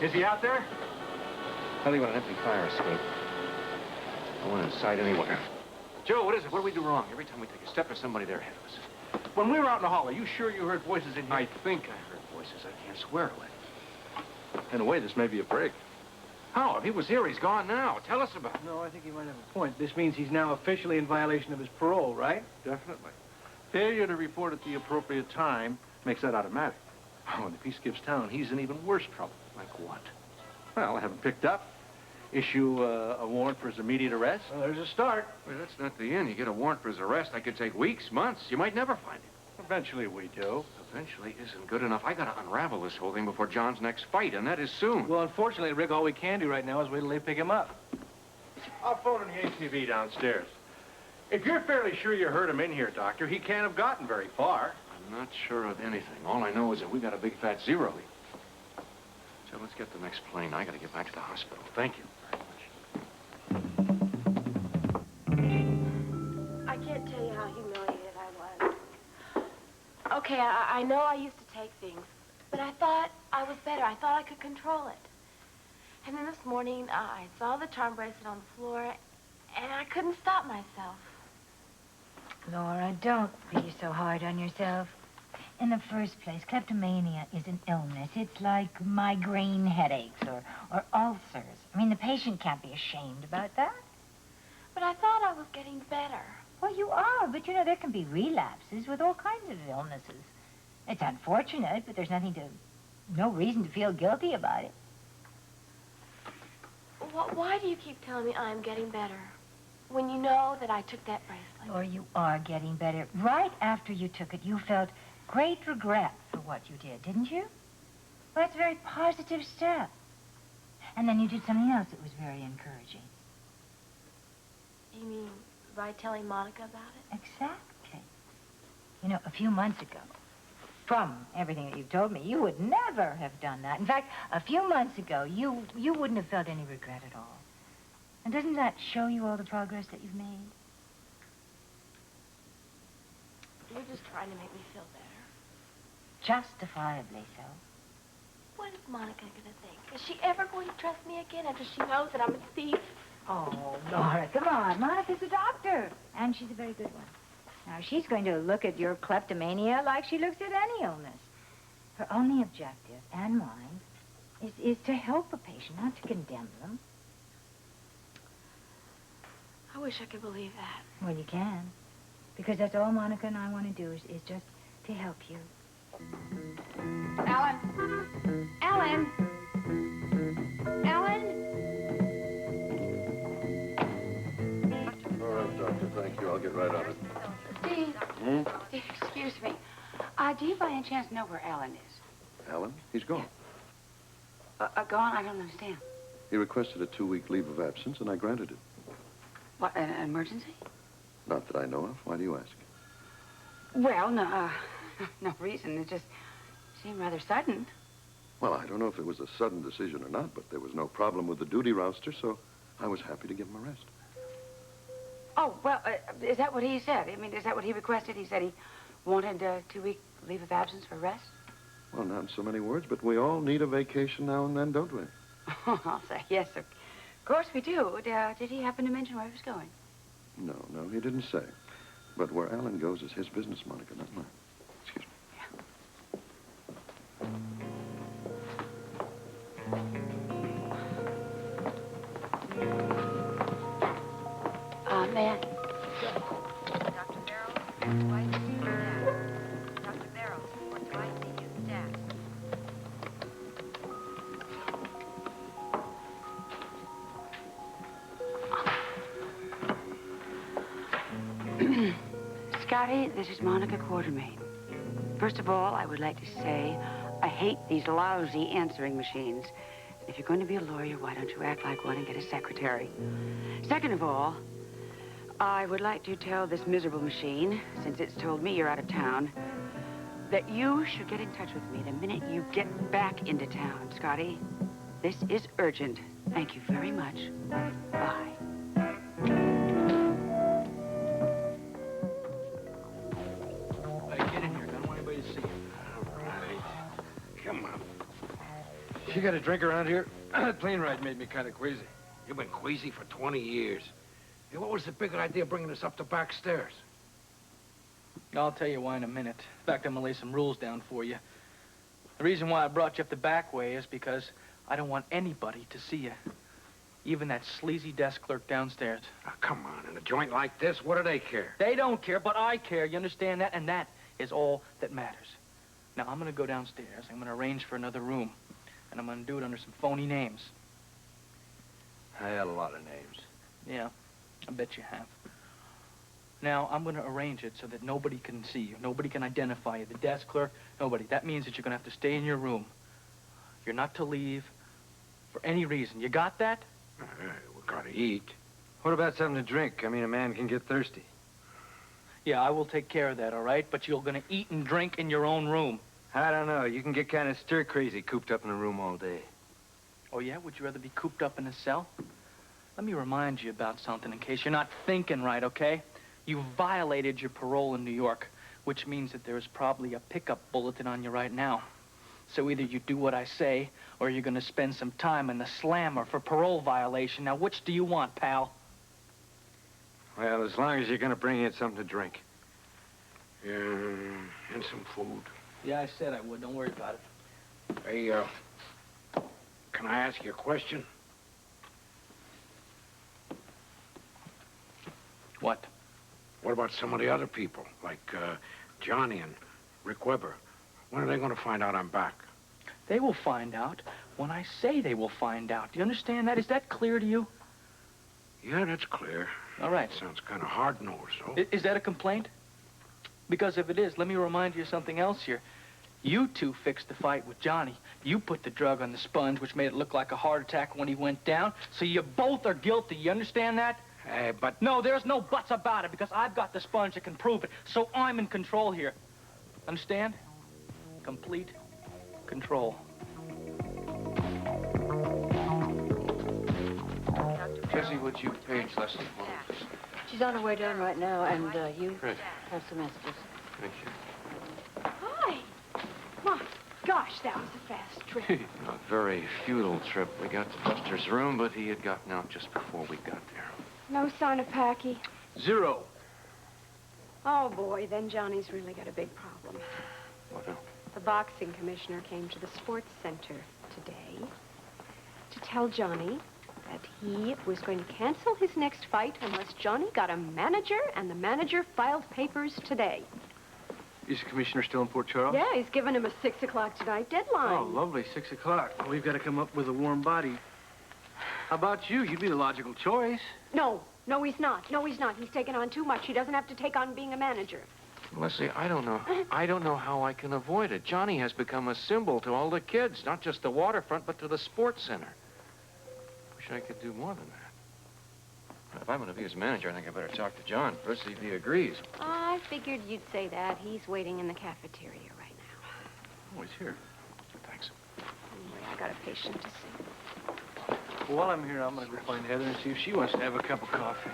Is he out there? Tell you what, an empty fire escape. No one in sight anywhere. Joe, what is it? What do we do wrong? Every time we take a step, there's somebody there ahead of us. When we were out in the hall, are you sure you heard voices in here? I think I heard voices. I can't swear to it. In a way, this may be a break. How? If he was here, he's gone now. Tell us about it. No, I think he might have a point. This means he's now officially in violation of his parole, right? Definitely. Failure to report at the appropriate time makes that automatic. Oh, and if he skips town, he's in even worse trouble. Like what? Well, have him picked up, issue a warrant for his immediate arrest. Well, there's a start. Well, that's not the end. You get a warrant for his arrest, that could take weeks, months. You might never find him. Eventually we do. Eventually isn't good enough. I gotta unravel this whole thing before John's next fight, and that is soon. Well, unfortunately, Rick, all we can do right now is wait till they pick him up. I'll phone in the ATV downstairs. If you're fairly sure you heard him in here, Doctor, he can't have gotten very far. I'm not sure of anything. All I know is that we got a big fat zero. So let's get the next plane. I gotta get back to the hospital. Thank you very much. I can't tell you how humiliated I was. Okay, I know I used to take things, but I thought I was better. I thought I could control it. And then this morning, I saw the charm bracelet on the floor, and I couldn't stop myself. Laura, don't be so hard on yourself. In the first place, kleptomania is an illness. It's like migraine headaches or ulcers. I mean, the patient can't be ashamed about that. But I thought I was getting better. Well, you are, but you know, there can be relapses with all kinds of illnesses. It's unfortunate, but there's no reason to feel guilty about it. Why do you keep telling me I'm getting better when you know that I took that bracelet? Or you are getting better. Right after you took it, you felt great regret for what you did, didn't you? Well, that's a very positive step. And then you did something else that was very encouraging. You mean by telling Monica about it? Exactly. You know, a few months ago, from everything that you've told me, you would never have done that. In fact, a few months ago, you wouldn't have felt any regret at all. And doesn't that show you all the progress that you've made? You're just trying to make me feel better. Justifiably so. What is Monica gonna think? Is she ever going to trust me again after she knows that I'm a thief? Oh, Laura, come on. Monica's a doctor. And she's a very good one. Now, she's going to look at your kleptomania like she looks at any illness. Her only objective, and mine, is to help a patient, not to condemn them. I wish I could believe that. Well, you can. Because that's all Monica and I want to do is just to help you. Ellen! Ellen! Ellen! All right, Doctor, thank you. I'll get right on it. Steve. Steve, excuse me. Do you by any chance know where Alan is? Alan? He's gone. Gone? I don't understand. He requested a 2-week leave of absence, and I granted it. What, an emergency? Not that I know of. Why do you ask? Well, no, no reason. It just seemed rather sudden. Well, I don't know if it was a sudden decision or not, but there was no problem with the duty roster, so I was happy to give him a rest. Oh, well, is that what he said? I mean, is that what he requested? He said he wanted a 2-week leave of absence for rest? Well, not in so many words, but we all need a vacation now and then, don't we? I'll say yes, of course we do. Did he happen to mention where he was going? No, he didn't say. But where Alan goes is his business, Monica, not mine. Excuse me. Man. Dr. Barrows, do I see you, Dad? Dr. Barrows, what do I see you, Dad? Scotty, this is Monica Quartermain. First of all, I would like to say I hate these lousy answering machines. If you're going to be a lawyer, why don't you act like one and get a secretary? Second of all, I would like to tell this miserable machine, since it's told me you're out of town, that you should get in touch with me the minute you get back into town, Scotty. This is urgent. Thank you very much. Bye. Hey, get in here. I don't want anybody to see you. All right. Come on. You got a drink around here? That plane ride made me kind of queasy. You've been queasy for 20 years. Hey, what was the big idea bringing us up the back stairs? I'll tell you why in a minute. In fact, I'm gonna lay some rules down for you. The reason why I brought you up the back way is because I don't want anybody to see you. Even that sleazy desk clerk downstairs. Oh, come on, in a joint like this, what do they care? They don't care, but I care. You understand that? And that is all that matters. Now, I'm gonna go downstairs. I'm gonna arrange for another room. And I'm gonna do it under some phony names. I had a lot of names. Yeah, I bet you have. Now, I'm gonna arrange it so that nobody can see you. Nobody can identify you. The desk clerk, nobody. That means that you're gonna have to stay in your room. You're not to leave for any reason. You got that? We gotta eat. What about something to drink? I mean, a man can get thirsty. Yeah, I will take care of that, all right? But you're gonna eat and drink in your own room. I don't know. You can get kind of stir-crazy cooped up in a room all day. Oh, yeah? Would you rather be cooped up in a cell? Let me remind you about something in case you're not thinking right, okay? You violated your parole in New York, which means that there's probably a pickup bulletin on you right now. So either you do what I say, or you're gonna spend some time in the slammer for parole violation. Now, which do you want, pal? Well, as long as you're going to bring in something to drink. Yeah, and some food. Yeah, I said I would. Don't worry about it. Hey, can I ask you a question? What? What about some of the other people, like Johnny and Rick Weber? When are they going to find out I'm back? They will find out when I say they will find out. Do you understand that? Is that clear to you? Yeah, that's clear. All right. Sounds kind of hard-nosed, though. Is that a complaint? Because if it is, let me remind you of something else here. You two fixed the fight with Johnny. You put the drug on the sponge, which made it look like a heart attack when he went down. So you both are guilty. You understand that? Hey, but... No, there's no buts about it, because I've got the sponge that can prove it. So I'm in control here. Understand? Complete control. Jesse, would you page Leslie? She's on her way down right now, and you Great. have some messages. Thank you. Hi. My gosh, that was a fast trip. A very futile trip. We got to Buster's room, but he had gotten out just before we got there. No sign of Packey. Zero. Oh, boy, then Johnny's really got a big problem. What now? The boxing commissioner came to the sports center today to tell Johnny that he was going to cancel his next fight unless Johnny got a manager, and the manager filed papers today. Is the commissioner still in Port Charles? Yeah, he's given him a 6 o'clock tonight deadline. Oh, lovely. 6 o'clock. Well, we've got to come up with a warm body. How about you? You'd be the logical choice. No, he's not. No, he's not. He's taken on too much. He doesn't have to take on being a manager. Leslie, I don't know. I don't know how I can avoid it. Johnny has become a symbol to all the kids, not just the waterfront, but to the sports center. Wish I could do more than that. If I'm going to be his manager, I think I better talk to John first, see if he agrees. I figured you'd say that. He's waiting in the cafeteria right now. Oh, he's here. Thanks. Anyway, I got a patient to see. Well, while I'm here, I'm going to go find Heather and see if she wants to have a cup of coffee.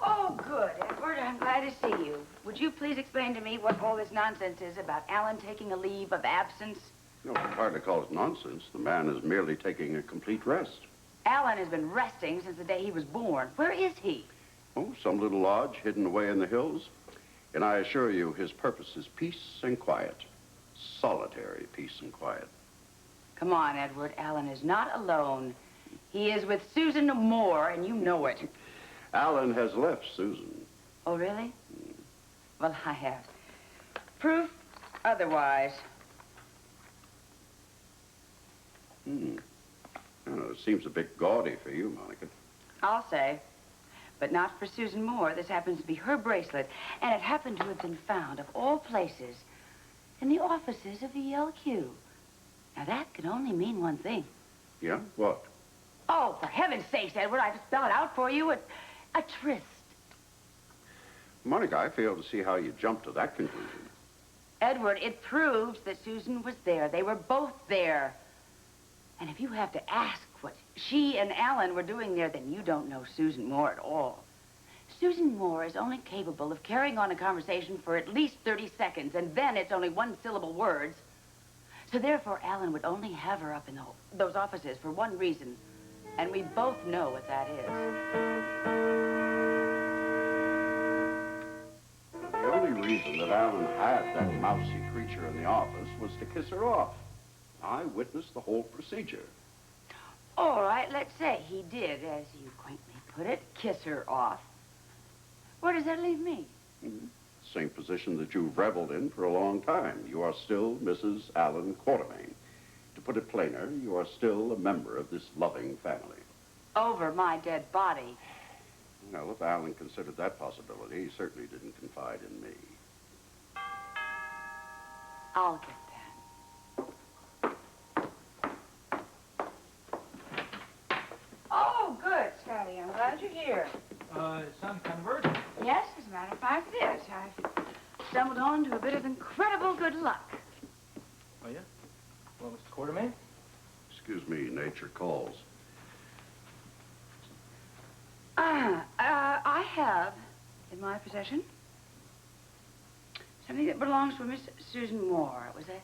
Oh, good, Edward. I'm glad to see you. Would you please explain to me what all this nonsense is about Alan taking a leave of absence? No, I hardly call it nonsense. The man is merely taking a complete rest. Alan has been resting since the day he was born. Where is he? Oh, some little lodge hidden away in the hills. And I assure you, his purpose is peace and quiet. Solitary peace and quiet. Come on, Edward. Alan is not alone. He is with Susan Moore, and you know it. Alan has left Susan. Oh, really? Well, I have proof otherwise. Oh, it seems a bit gaudy for you, Monica. I'll say. But not for Susan Moore. This happens to be her bracelet, and it happened to have been found, of all places, in the offices of the ELQ. Now, that can only mean one thing. Yeah? What? Oh, for heaven's sakes, Edward, I have to spell it out for you. A tryst. Monica, I fail to see how you jumped to that conclusion. Edward, it proves that Susan was there. They were both there. And if you have to ask what she and Alan were doing there, then you don't know Susan Moore at all. Susan Moore is only capable of carrying on a conversation for at least 30 seconds, and then it's only one-syllable words. So therefore, Alan would only have her up in those offices for one reason. And we both know what that is. The only reason that Alan had that mousy creature in the office was to kiss her off. I witnessed the whole procedure. All right, let's say he did, as you quaintly put it, kiss her off. Where does that leave me? Same position that you've reveled in for a long time. You are still Mrs. Alan Quartermain. To put it plainer, you are still a member of this loving family. Over my dead body. Well, if Alan considered that possibility, he certainly didn't confide in me. I'll get that. Oh, good, Scotty. I'm glad you're here. It sounds kind of urgent. Yes, as a matter of fact, it is. I've stumbled on to a bit of incredible good luck. Oh, yeah? Well, Mr. Quartermain? Excuse me, nature calls. I have in my possession something that belongs to Miss Susan Moore. It was a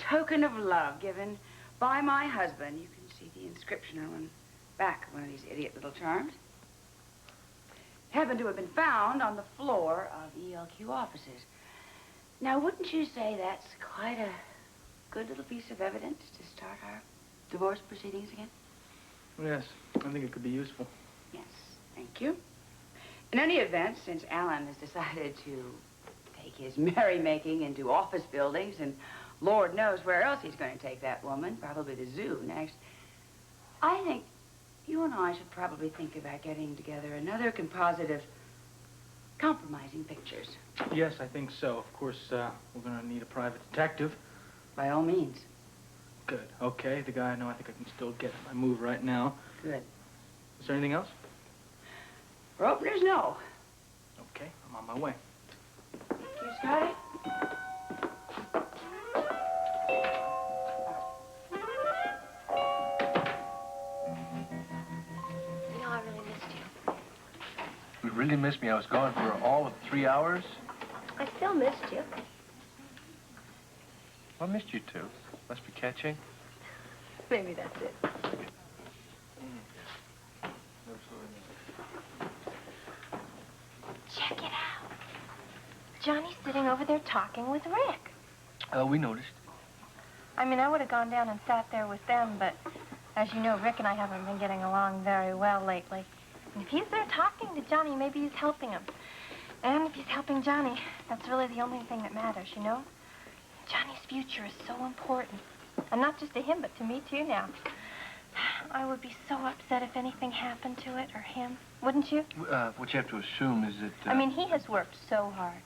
token of love given by my husband. You can see the inscription on the back of one of these idiot little charms. Happened to have been found on the floor of ELQ offices. Now, wouldn't you say that's quite a good little piece of evidence to start our divorce proceedings again? Yes, I think it could be useful. Yes, thank you. In any event, since Alan has decided to take his merrymaking into office buildings, and Lord knows where else he's going to take that woman, probably the zoo next, I think you and I should probably think about getting together another composite of compromising pictures. Yes, I think so. Of course, we're going to need a private detective. By all means. Good. Okay, the guy I know, I think I can still get my move right now. Good. Is there anything else? For openers, no. Okay, I'm on my way. Thank you, Scotty. You know, I really missed you. You really missed me. I was gone for all of 3 hours. I still missed you. I missed you too. Must be catching. Maybe that's it. Check it out. Johnny's sitting over there talking with Rick. Oh, we noticed. I mean, I would have gone down and sat there with them, but as you know, Rick and I haven't been getting along very well lately. And if he's there talking to Johnny, maybe he's helping him. And if he's helping Johnny, that's really the only thing that matters, you know? Johnny's future is so important. And not just to him, but to me, too, now. I would be so upset if anything happened to it, or him. Wouldn't you? What you have to assume is that... I mean, he has worked so hard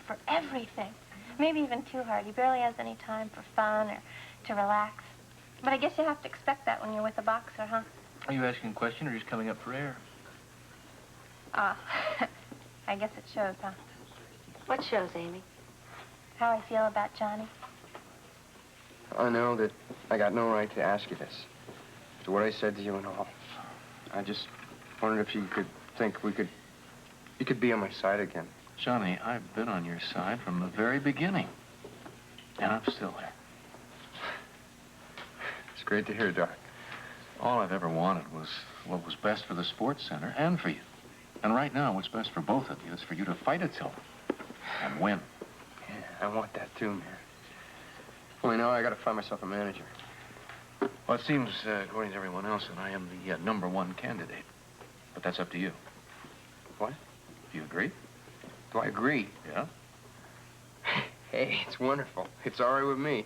for everything. Maybe even too hard. He barely has any time for fun or to relax. But I guess you have to expect that when you're with a boxer, huh? Are you asking a question or just coming up for air? I guess it shows, huh? What shows, Amy? How I feel about Johnny. I know that I got no right to ask you this. After what I said to you and all. I just wondered if you could think you could be on my side again. Johnny, I've been on your side from the very beginning. And I'm still there. It's great to hear, Doc. All I've ever wanted was what was best for the sports center and for you. And right now, what's best for both of you is for you to fight it till and win. Yeah, I want that too, man. Only now I gotta find myself a manager. Well, it seems, according to everyone else, that I am the #1 candidate. But that's up to you. What? Do you agree? Do I agree? Yeah? Hey, it's wonderful. It's all right with me.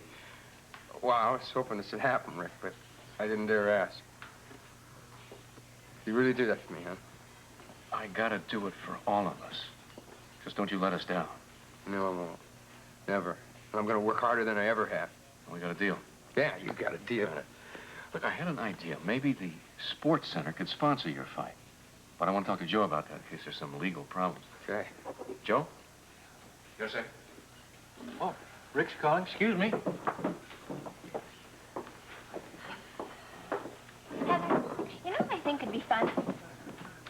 Well, I was hoping this would happen, Rick, but I didn't dare ask. You really do that for me, huh? I gotta do it for all of us. Just don't you let us down. No, I won't. Never. I'm gonna work harder than I ever have. We got a deal. Yeah, you got a deal. Look, I had an idea. Maybe the sports center could sponsor your fight. But I want to talk to Joe about that in case there's some legal problems. Okay. Joe? Yes, sir. Oh, Rick's calling. Excuse me. Heather, you know what I think would be fun?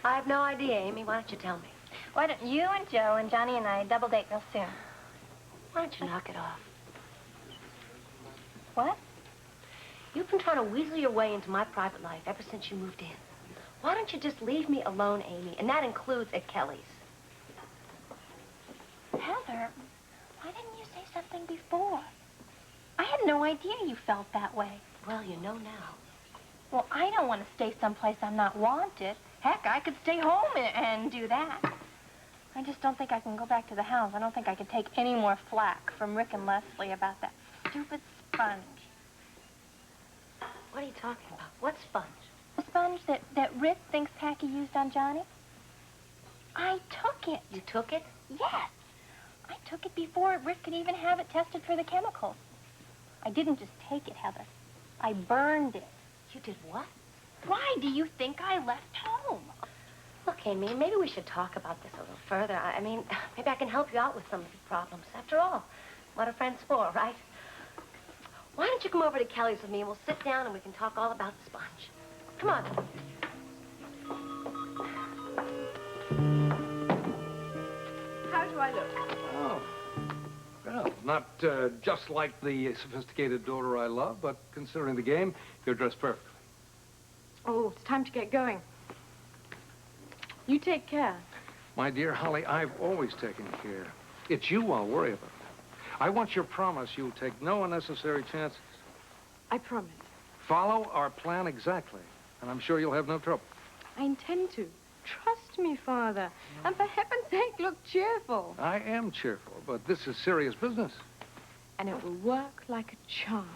I have no idea, Amy. Why don't you tell me? Why don't you and Joe and Johnny and I double date real soon? Why don't you knock it off? What? You've been trying to weasel your way into my private life ever since you moved in. Why don't you just leave me alone, Amy? And that includes at Kelly's. Heather, why didn't you say something before? I had no idea you felt that way. Well, you know now. Well, I don't want to stay someplace I'm not wanted. Heck, I could stay home and do that. I just don't think I can go back to the house. I don't think I could take any more flack from Rick and Leslie about that stupid sponge. What are you talking about? What sponge? The sponge that Rick thinks Packey used on Johnny? I took it. You took it? Yes. I took it before Rick could even have it tested for the chemicals. I didn't just take it, Heather. I burned it. You did what? Why do you think I left home? Look, Amy, maybe we should talk about this a little further. I mean, maybe I can help you out with some of your problems. After all, what are friends for, right? Why don't you come over to Kelly's with me and we'll sit down and we can talk all about the sponge. Come on. How do I look? Oh. Well, not just like the sophisticated daughter I love, but considering the game, you're dressed perfectly. Oh, it's time to get going. You take care. My dear Holly, I've always taken care. It's you I'll worry about. I want your promise you'll take no unnecessary chances. I promise. Follow our plan exactly, and I'm sure you'll have no trouble. I intend to. Trust me, Father. And for heaven's sake, look cheerful. I am cheerful, but this is serious business. And it will work like a charm.